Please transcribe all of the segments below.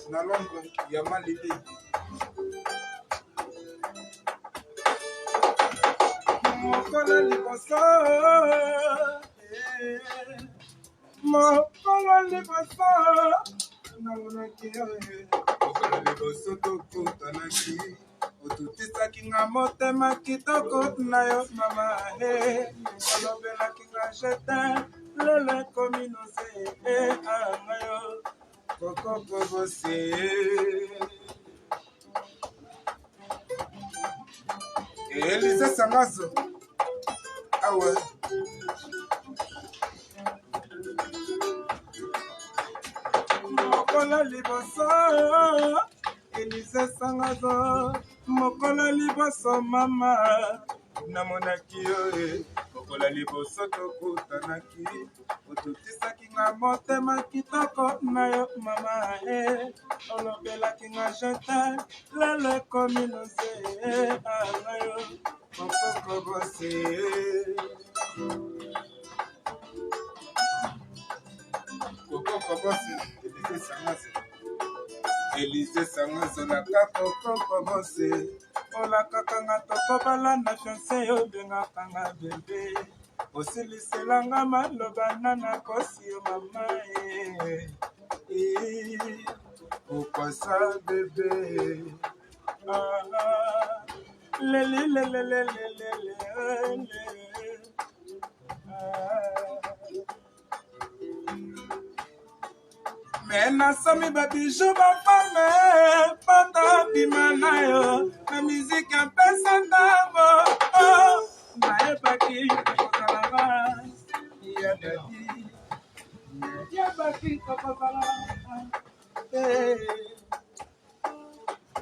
na Londres ya Malili. Mokolo liboso, mokolo liboso, namonaki yo. Mokolo liboso tokutanaki, otutisaki nga motema kitoko na yo mama. Olobelaki nga jete, lelo ekomi nose anga yo. Kokoko bose. Elise Sangazo. Awe. Mokola liboso. Elise Sangazo. Mokola liboso mama. Namonaki yo. Mokola liboso tokutanaki. Otutisaki nga motema kitoko na yo mama. Olobelaki nga jete. Lelo ekomi nose anga yo. Kokoko bose. Kokoko bose. Elise Sangazo. Elise Sangazo la kokoko bose. Ola kakanga tokobala na fiancé yo bengaka nga bebe. Osiliselanga maloba nana kosi yo mama. Okosa bebe. Lele lele lele lele. Mena sami babijou ba fame panda bimana yo na musique ya pesa ndamo na ebaki kokalanga ya dadi ya baki kokalanga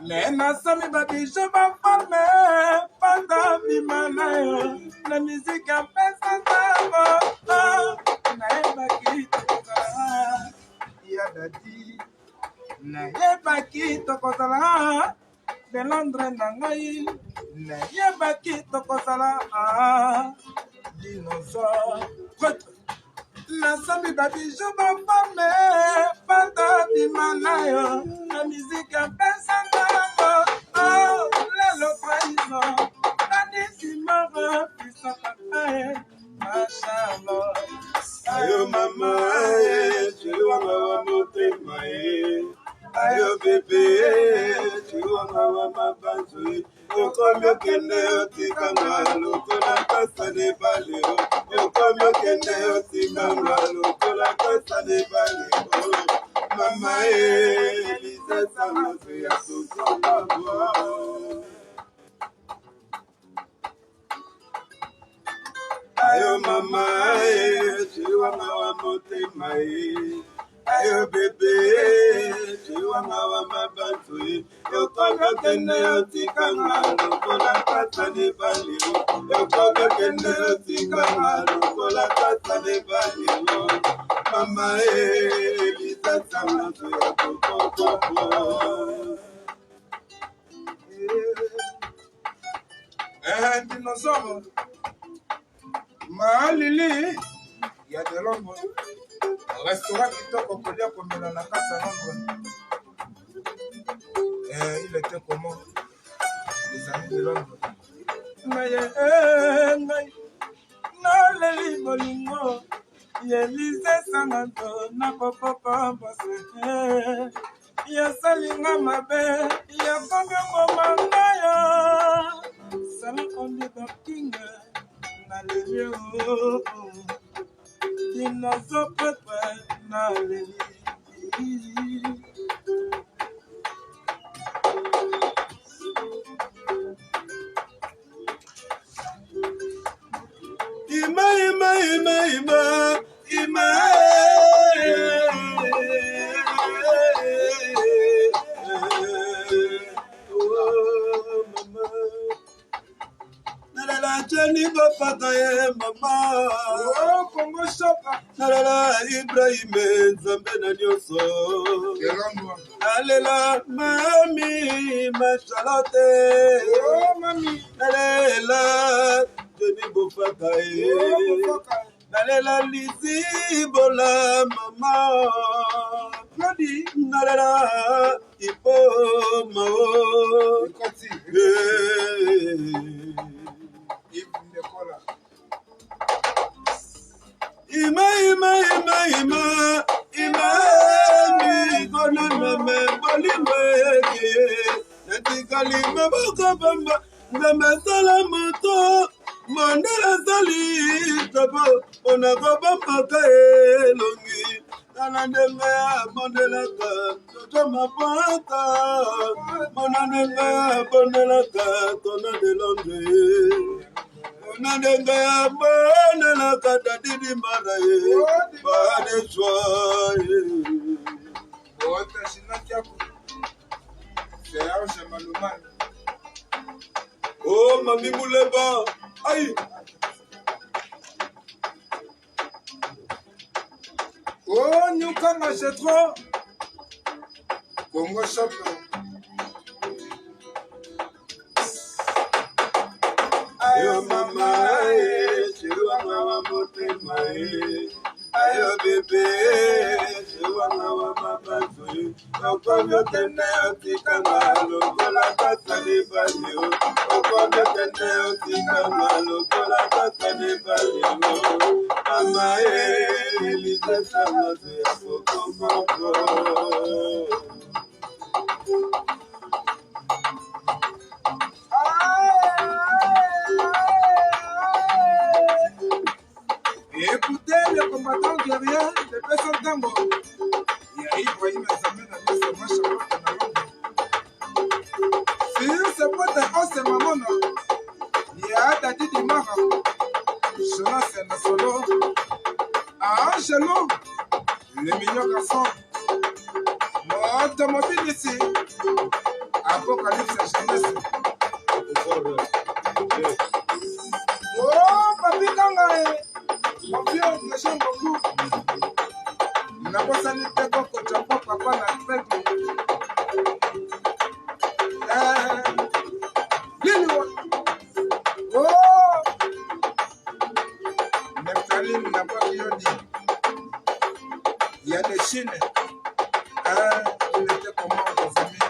Mena sami babijou ba fame panda bimana yo na musique ya pesa ndamo na ebaki kokalanga dadi na yebaki tokozala de Londres na ngai na yebaki tokozala dinosaure na sami babijou bafame pata bimana yo na miziki ya pesa ntango lelo trahison nanisimara pisaka machallah ayo mama chiwanga wa motema ayo bebe chiwanga wa mabanzo okomi okende otikanga lokola kasa nebale okomi okende otikanga lokola kasa nebale mama Elise Sangazo ya kokoko ayo mama chiwanga wa motema ayo bebe chiwanga wa mabanzo okomi okende otikanga lokola kasa nebale okomi okende otikanga lokola kasa nebale mama Elise Sangazo ya kokoko dinosaure Malili ya de Londres. Restaurant kitoko kolia komela na kasa Londres. Il était comment? Les amis de Londres. Maye na leli bolingo. Elise Sangazo na kokoko bose. Ya salinga mabe ya konga komanga ya. Sala only the king. Na leli dinosaure na leli ima Jenny Bopata mama Kongo Shoka Nalala Ibrahim Zambena Nyoso Alela mami Machalote mami Alela Jenny Bopata nalela lizibola mama Claudi nalela ipoma o ima mi kona na me bolimwe natikali maboka bamba na sala moto Mandela sali tabo onako bamba kaelongi nanandenga Mandela ka toto mapata manandenga Mandela ka tona de londe nanandenga Mandela ka dadidi marae bade soye Ota shinakiaku Serge Malumani Oh mami muleba Aïe! Oh, Newcombe, c'est trop! Congo Shop. Ayo mama, chiwa mama motema, ayo bebe, chiwa mama mama zui, okono tene otikanga lokola kasani balio, okono tene otikanga lokola kasani balio, mama elise sama se foko moko. Écoutez les combattants guerriers de Besson Tango. Il y a Ibrahim Zamena, c'est moi, Charlotte. Si c'est pas de haut, c'est maman. Il y a Tati Dimara. Jonas c'est un solo. Angelo, le meilleur garçon. Mon automobile ici. Apocalypse jeunesse. Oh, papi Kangae. Mon vieux, je j'aime beaucoup. La bosse à l'épée comme tu as pas papa la traite. Oh! Neptaline n'a pas dit. Il y a des Chines. Il était comment, nos amis?